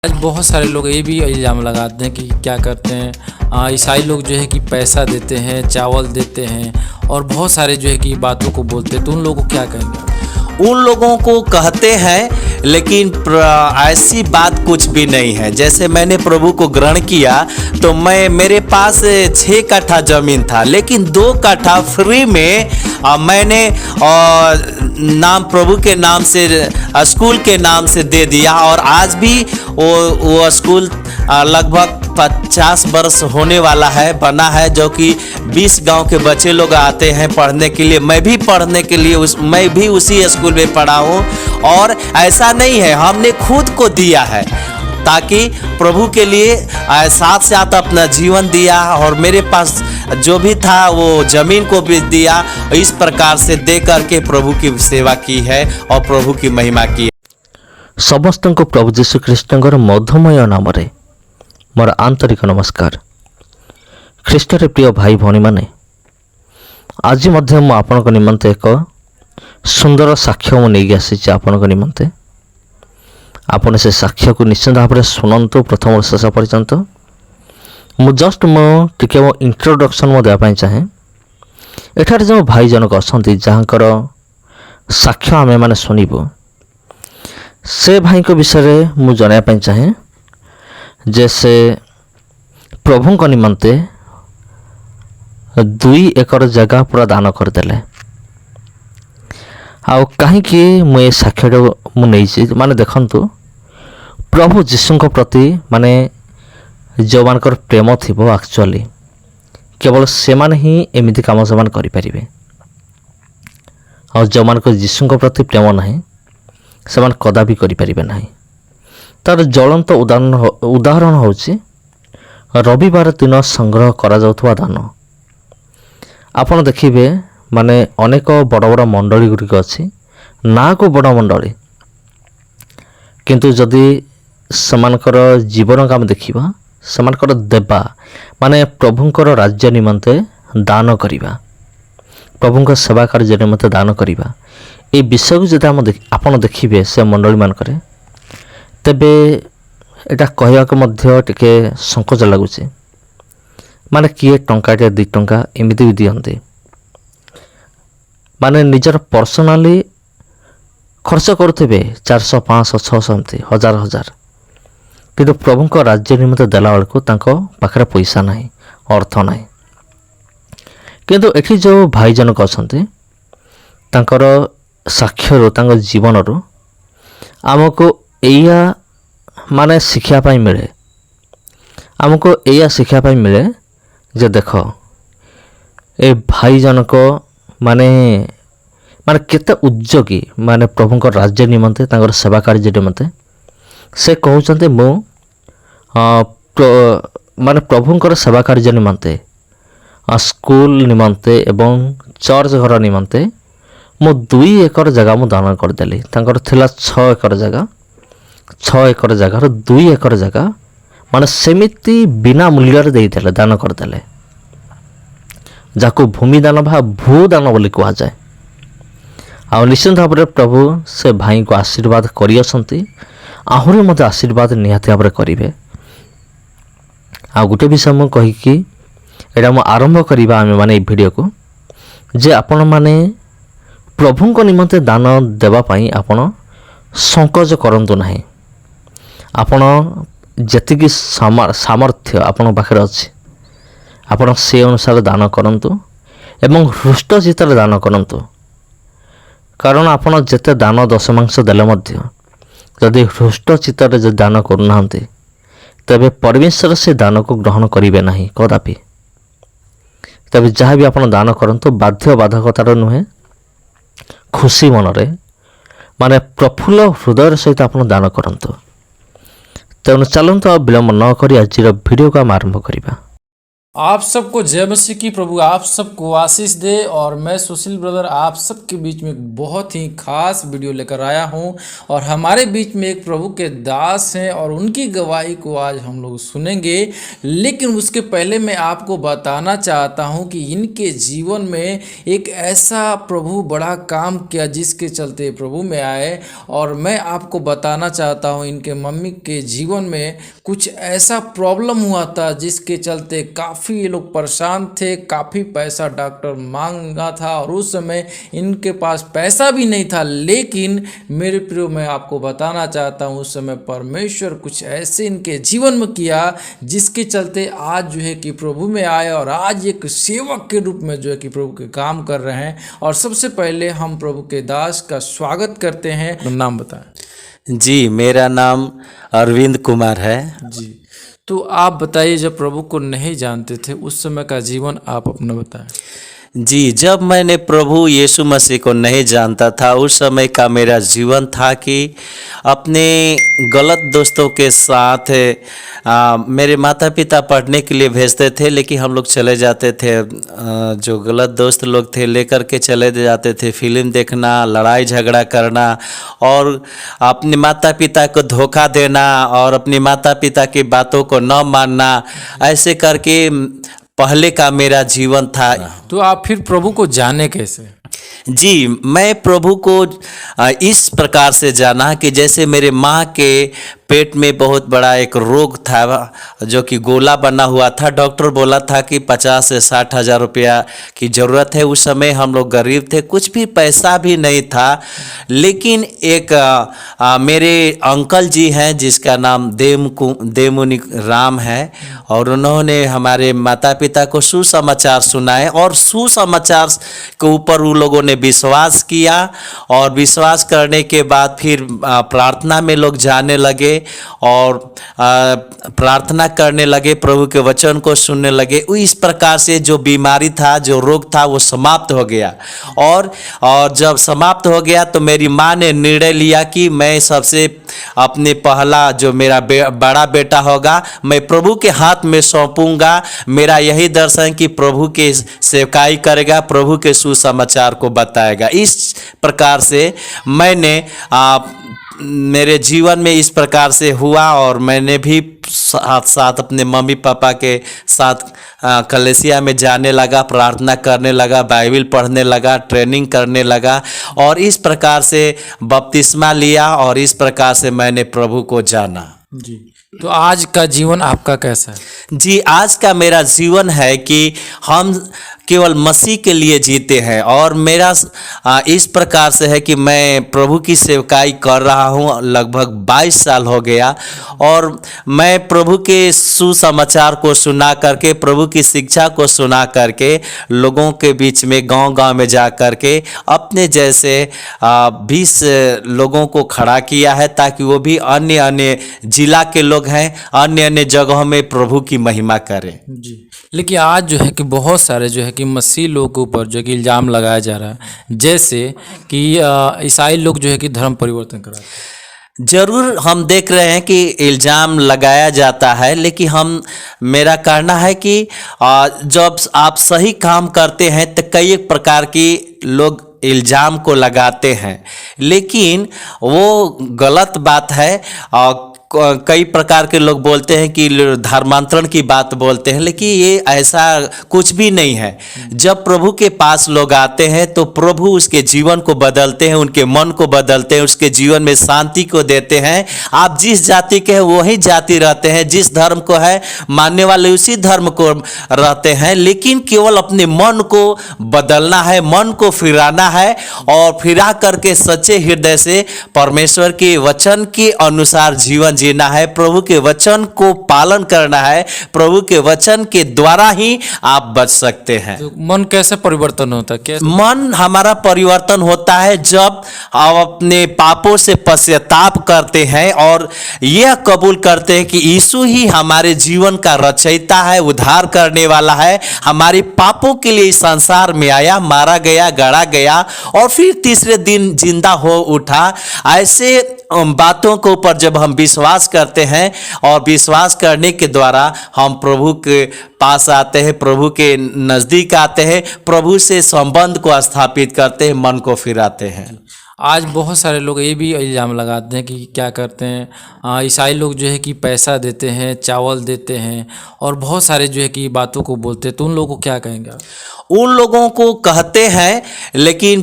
आज बहुत सारे लोग ये भी इल्ज़ाम लगाते हैं कि क्या करते हैं, ईसाई लोग जो है कि पैसा देते हैं, चावल देते हैं और बहुत सारे जो है कि बातों को बोलते हैं। तो उन लोगों को क्या कहेंगे? उन लोगों को कहते हैं, लेकिन ऐसी बात कुछ भी नहीं है। जैसे मैंने प्रभु को ग्रहण किया तो मेरे पास 6 कट्ठा ज़मीन था, लेकिन 2 कट्ठा फ्री में मैंने नाम प्रभु के नाम से स्कूल के नाम से दे दिया। और आज भी वो स्कूल लगभग 50 वर्ष होने वाला है, बना है, जो कि 20 गांव के बच्चे लोग आते हैं पढ़ने के लिए। मैं भी पढ़ने के लिए मैं भी उसी स्कूल में पढ़ा हूँ। और ऐसा नहीं है, हमने खुद को दिया है ताकि प्रभु के लिए साथ साथ अपना जीवन दिया। और मेरे पास जो भी था वो ज़मीन को भी दिया। इस प्रकार से दे करके प्रभु की सेवा की है और प्रभु की महिमा की है। समस्त को प्रभु जीशु ख्रीष्टर मधुमय नाम मोर आंतरिक नमस्कार। ख्रीष्टर प्रिय भाई भौणी माने, आज मु आपण निमंते एक सुंदर साक्ष्य मुझे आसी आपण निमंते। आपण से साक्ष्य को निश्चित भाव में शुणु प्रथम शेष पर्यंत। मुझे मो इंट्रोडक्शन देवाई चाहे। एठार जो भाई जनक अच्छा जहाँकर साक्ष्य आमे माने शुणु, से भाई को विषय मु जानापी चाहे जे से प्रभु को निमंते 2 एकर जगह पूरा दान करदेले। आउ कहीं मुझे साक्ष्य मुझे माने देखंतु, प्रभु जीशु प्रति माने जो मानकर प्रेम थी एक्चुअली केवल से माने ही एमती काम से करें। और जो मानकर जीशु प्रति प्रेम ना से कदा भी करें ना। तार ज्वलंत उदाहरण होची रविवार दिन संग्रह करा जाउथवा दान। आपण देखिबे माने अनेक बड़ बड़ मंडली गुड़िक अच्छी ना को बड़ मंडली, किंतु जदि समानकर जीवन को आम देखा, समानकर देवा माने प्रभुंकर राज्य निमंते दान करिबा, प्रभुंकर सेवा कार्य निमंते दान करिबा, ए विषय को जदि आपण देखिबे से मंडली मानकरे, तेबे एटा कहवाक मध्य टिके संकोच लगुच। माने किए टंकाटे 2 टंका एमती भी दियंते, माने निजर पर्सनाली खर्च करुथे 400 500 600 एमती 1000 किंतु प्रभु को राज्य निमित्त देला बेलू पाखे पैसा ना, अर्थ ना। किंतु एठी जो भाई जनक अच्छा तांकर साक्ष्य जीवन रू आमको एया माने शिक्षा पाई मिले, आमको एया शिक्षा पाई मिले जे देख ए भाई जनक माने माने केते उद्योगी माने प्रभु को राज्य निमंते तांकर सेवा कार्य निमंते से कहते मु माने प्रभुंकर सेवा कार्य निमंते स्कूल निमंते एवं चर्च घर निमंते मु 2 एकर जगह मु दान करदेली। तांकर थिला 6 एकर जगह, 6 एकर जगह 2 एकर जगह माने सेमिति बिना मूल्य देदेले दान करदेले, जाको भूमि दान भा भूदान बोली कहा जाए। आ निश्चित भाव में प्रभु से भाई को आशीर्वाद करी आहुरी मत आशीर्वाद निहाती भाव में करेंगे। आ गोटे विषय मुझे कहीकि एटा मु आरंभ करवा आम मैंने वीडियो को जे आपण माने प्रभु को निमंते दान देवाई आपण संकोच करंतु नहीं। आपण जेतिकी सामर्थ्य आपण पाखे अच्छी आपण से अनुसार दान करंतु एवं हृष्ट चित्त दान करंतु। कारण आपण जेते दान दशमांश देले मध्य जदि हृष्ट चित्त जो दान करूना तेबे परमेश्वर से दान को ग्रहण करेंगे ना कदापि। तबे जहाँ भी आपण दान करंतु बाध्य बाधकतार नुहे, खुशी मनरे माने प्रफुल्ल हृदय सहित आपण दान करंतु। तेणु चलतु विलंब न करी आज वीडियो को आरंभ करवा। आप सबको जय मसीह की। प्रभु आप सबको आशीष दे। और मैं सुशील ब्रदर आप सबके बीच में एक बहुत ही खास वीडियो लेकर आया हूं। और हमारे बीच में एक प्रभु के दास हैं और उनकी गवाही को आज हम लोग सुनेंगे। लेकिन उसके पहले मैं आपको बताना चाहता हूं कि इनके जीवन में एक ऐसा प्रभु बड़ा काम किया जिसके चलते प्रभु में आए। और मैं आपको बताना चाहता हूं इनके मम्मी के जीवन में कुछ ऐसा प्रॉब्लम हुआ था जिसके चलते काफ़ी ये लोग परेशान थे। काफ़ी पैसा डॉक्टर मांगा था और उस समय इनके पास पैसा भी नहीं था। लेकिन मेरे प्रियो मैं आपको बताना चाहता हूँ उस समय परमेश्वर कुछ ऐसे इनके जीवन में किया जिसके चलते आज जो है कि प्रभु में आए और आज एक सेवक के रूप में जो है कि प्रभु के काम कर रहे हैं। और सबसे पहले हम प्रभु के दास का स्वागत करते हैं। नाम बताएं। जी, मेरा नाम अरविंद कुमार है। जी, तो आप बताइए, जब प्रभु को नहीं जानते थे उस समय का जीवन आप अपना बताएं। जी, जब मैंने प्रभु यीशु मसीह को नहीं जानता था उस समय का मेरा जीवन था कि अपने गलत दोस्तों के साथ मेरे माता पिता पढ़ने के लिए भेजते थे, लेकिन हम लोग चले जाते थे। जो गलत दोस्त लोग थे लेकर के चले जाते थे फिल्म देखना, लड़ाई झगड़ा करना और अपने माता पिता को धोखा देना और अपने माता पिता की बातों को न मानना। ऐसे करके पहले का मेरा जीवन था। तो आप फिर प्रभु को जाने कैसे? जी, मैं प्रभु को इस प्रकार से जाना कि जैसे मेरे माँ के पेट में बहुत बड़ा एक रोग था जो कि गोला बना हुआ था। डॉक्टर बोला था कि 50 से 60 हज़ार रुपया की ज़रूरत है। उस समय हम लोग गरीब थे, कुछ भी पैसा भी नहीं था। लेकिन एक मेरे अंकल जी हैं जिसका नाम देमुनि राम है और उन्होंने हमारे माता पिता को सुसमाचार सुनाए और सुसमाचार के ऊपर उन लोगों ने विश्वास किया। और विश्वास करने के बाद फिर प्रार्थना में लोग जाने लगे और प्रार्थना करने लगे, प्रभु के वचन को सुनने लगे। इस प्रकार से जो बीमारी था, जो रोग था, वो समाप्त हो गया। और जब समाप्त हो गया तो मेरी माँ ने निर्णय लिया कि मैं सबसे अपने पहला जो मेरा बड़ा बेटा होगा मैं प्रभु के हाथ में सौंपूंगा। मेरा यही दर्शन कि प्रभु के सेवकाई करेगा, प्रभु के सुसमाचार को बताएगा। इस प्रकार से मैंने मेरे जीवन में इस प्रकार से हुआ और मैंने भी साथ साथ अपने मम्मी पापा के साथ कलीसिया में जाने लगा, प्रार्थना करने लगा, बाइबल पढ़ने लगा, ट्रेनिंग करने लगा और इस प्रकार से बपतिस्मा लिया और इस प्रकार से मैंने प्रभु को जाना। जी, तो आज का जीवन आपका कैसा है? जी, आज का मेरा जीवन है कि हम केवल मसीह के लिए जीते हैं और मेरा इस प्रकार से है कि मैं प्रभु की सेवकाई कर रहा हूँ। लगभग 22 साल हो गया और मैं प्रभु के सुसमाचार को सुना करके, प्रभु की शिक्षा को सुना करके लोगों के बीच में गांव-गांव में जा करके अपने जैसे 20 लोगों को खड़ा किया है ताकि वो भी अन्य जिला के लोग हैं, अन्य जगहों में प्रभु की महिमा करें। जी, लेकिन आज जो है कि बहुत सारे जो है कि मसीह लोगों के ऊपर जो कि इल्ज़ाम लगाया जा रहा है, जैसे कि ईसाई लोग जो है कि धर्म परिवर्तन करा। जरूर हम देख रहे हैं कि इल्ज़ाम लगाया जाता है, लेकिन मेरा कहना है कि जब आप सही काम करते हैं तो कई एक प्रकार की लोग इल्ज़ाम को लगाते हैं, लेकिन वो गलत बात है। कई प्रकार के लोग बोलते हैं कि धर्मांतरण की बात बोलते हैं, लेकिन ये ऐसा कुछ भी नहीं है। जब प्रभु के पास लोग आते हैं तो प्रभु उसके जीवन को बदलते हैं, उनके मन को बदलते हैं, उसके जीवन में शांति को देते हैं। आप जिस जाति के हैं वही जाति रहते हैं, जिस धर्म को है मानने वाले उसी धर्म को रहते हैं, लेकिन केवल अपने मन को बदलना है, मन को फिराना है और फिरा करके सच्चे हृदय से परमेश्वर के वचन के अनुसार जीवन जीना है, प्रभु के वचन को पालन करना है। प्रभु के वचन के द्वारा ही आप बच सकते हैं। तो मन कैसे परिवर्तन होता है? कैसे? मन हमारा परिवर्तन होता है जब आप अपने पापों से पश्चाताप करते हैं और यह कबूल करते हैं कि यीशु ही हमारे जीवन का रचयिता है, उद्धार करने वाला है, हमारे पापों के लिए इस संसार में आया, मारा गया, गड़ा गया और फिर तीसरे दिन जिंदा हो उठा। ऐसे बातों के ऊपर जब हम विश्वास विश्वास करते हैं और विश्वास करने के द्वारा हम प्रभु के पास आते हैं, प्रभु के नज़दीक आते हैं, प्रभु से संबंध को स्थापित करते हैं, मन को फिराते हैं। आज बहुत सारे लोग ये भी इल्ज़ाम लगाते हैं कि क्या करते हैं, ईसाई लोग जो है कि पैसा देते हैं, चावल देते हैं और बहुत सारे जो है कि बातों को बोलते हैं, तो उन लोगों को क्या कहेंगे आप? उन लोगों को कहते हैं, लेकिन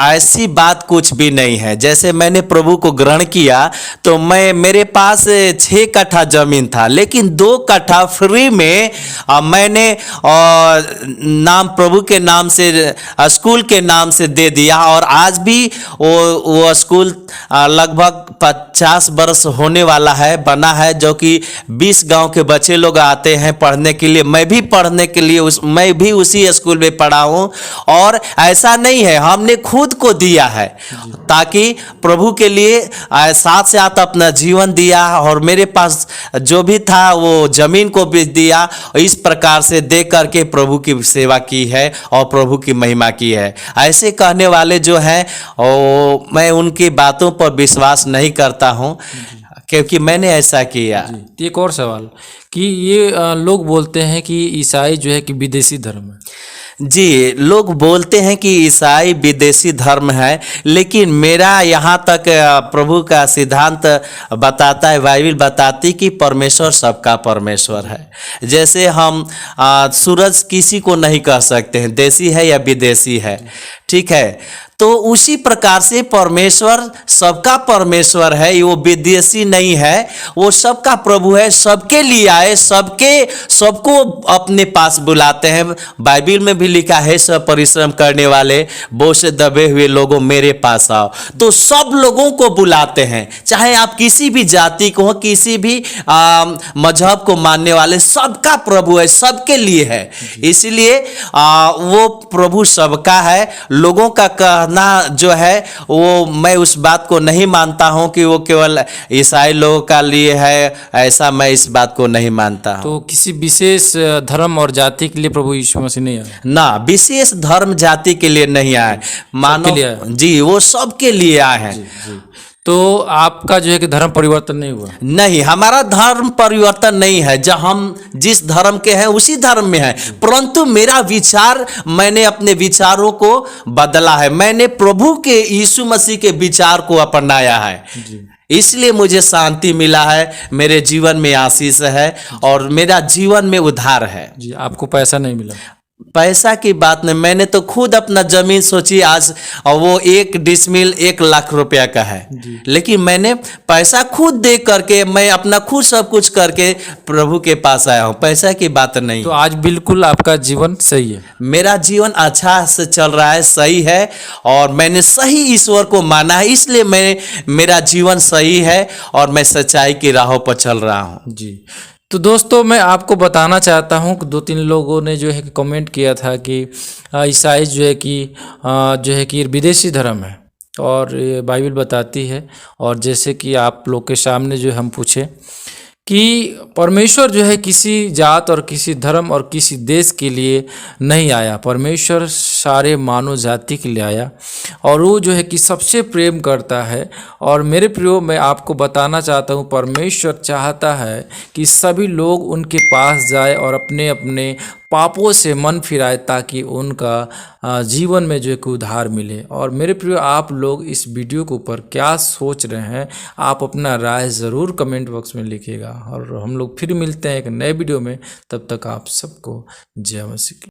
ऐसी बात कुछ भी नहीं है। जैसे मैंने प्रभु को ग्रहण किया तो मेरे पास 6 कट्ठा जमीन था, लेकिन 2 कट्ठा फ्री में मैंने नाम प्रभु के नाम से, स्कूल के नाम से दे दिया। और आज भी वो स्कूल लगभग 50 वर्ष होने वाला है, बना है, जो कि 20 गांव के बच्चे लोग आते हैं पढ़ने के लिए। मैं भी पढ़ने के लिए मैं भी उसी स्कूल में पढ़ा हूं। और ऐसा नहीं है, हमने खुद को दिया है ताकि प्रभु के लिए साथ साथ अपना जीवन दिया, और मेरे पास जो भी था वो जमीन को भी दिया। इस प्रकार से दे करके प्रभु की सेवा की है और प्रभु की महिमा की है। ऐसे कहने वाले जो हैं मैं उनकी बातों पर विश्वास नहीं करता हूं, क्योंकि मैंने ऐसा किया। जी, एक और सवाल कि ये लोग बोलते हैं कि ईसाई जो है कि विदेशी धर्म है। जी, लोग बोलते हैं कि ईसाई विदेशी धर्म है, लेकिन मेरा यहाँ तक प्रभु का सिद्धांत बताता है, बाइबल बताती कि परमेश्वर सबका परमेश्वर है। जैसे हम सूरज किसी को नहीं कह सकते हैं देशी है या विदेशी है, ठीक है, तो उसी प्रकार से परमेश्वर सबका परमेश्वर है, वो विदेशी नहीं है, वो सबका प्रभु है, सबके लिए आए, सबको अपने पास बुलाते हैं। बाइबल में भी लिखा है, सब परिश्रम करने वाले बोझ से दबे हुए लोगों मेरे पास आओ। तो सब लोगों को बुलाते हैं, चाहे आप किसी भी जाति को हो, किसी भी मजहब को मानने वाले, सबका प्रभु है, सबके लिए है। इसलिए वो प्रभु सबका है। लोगों का कहना जो है वो मैं उस बात को नहीं मानता हूं कि वो केवल ईसाई लोगों का लिए है, ऐसा मैं इस बात को नहीं मानता हूं। तो किसी विशेष धर्म और जाति के लिए प्रभु यीशु मसीह नहीं आए? ना, विशेष धर्म जाति के लिए नहीं आए, मानो जी, वो सबके लिए आए हैं। तो आपका जो है कि धर्म परिवर्तन नहीं हुआ? नहीं, हमारा धर्म परिवर्तन नहीं है। जब हम जिस धर्म के हैं उसी धर्म में है, परंतु मेरा विचार, मैंने अपने विचारों को बदला है। मैंने प्रभु के यीशु मसीह के विचार को अपनाया है, इसलिए मुझे शांति मिला है, मेरे जीवन में आशीष है और मेरा जीवन में उद्धार है। जी, आपको पैसा नहीं मिला? पैसा की बात नहीं, मैंने तो खुद अपना जमीन सोची आज, और वो 1 डिसमिल 1 लाख रुपया का है, लेकिन मैंने पैसा खुद दे करके, मैं अपना खुद सब कुछ करके प्रभु के पास आया हूँ, पैसा की बात नहीं। तो आज बिल्कुल आपका जीवन सही है? मेरा जीवन अच्छा से चल रहा है, सही है, और मैंने सही ईश्वर को माना है, इसलिए मेरा जीवन सही है और मैं सच्चाई की राहों पर चल रहा हूँ। जी, तो दोस्तों मैं आपको बताना चाहता हूं कि 2-3 लोगों ने जो है कि कमेंट किया था कि ईसाई जो है कि विदेशी धर्म है, और ये बाइबल बताती है। और जैसे कि आप लोग के सामने जो हम पूछे कि परमेश्वर जो है किसी जात और किसी धर्म और किसी देश के लिए नहीं आया, परमेश्वर सारे मानव जाति के लिए आया, और वो जो है कि सबसे प्रेम करता है। और मेरे प्रियो, मैं आपको बताना चाहता हूँ, परमेश्वर चाहता है कि सभी लोग उनके पास जाए और अपने अपने पापों से मन फिराए, ताकि उनका जीवन में जो है कि उद्धार मिले। और मेरे प्रियो, आप लोग इस वीडियो के ऊपर क्या सोच रहे हैं, आप अपना राय ज़रूर कमेंट बॉक्स में लिखिएगा। और हम लोग फिर मिलते हैं एक नए वीडियो में, तब तक आप सबको जय मसीह।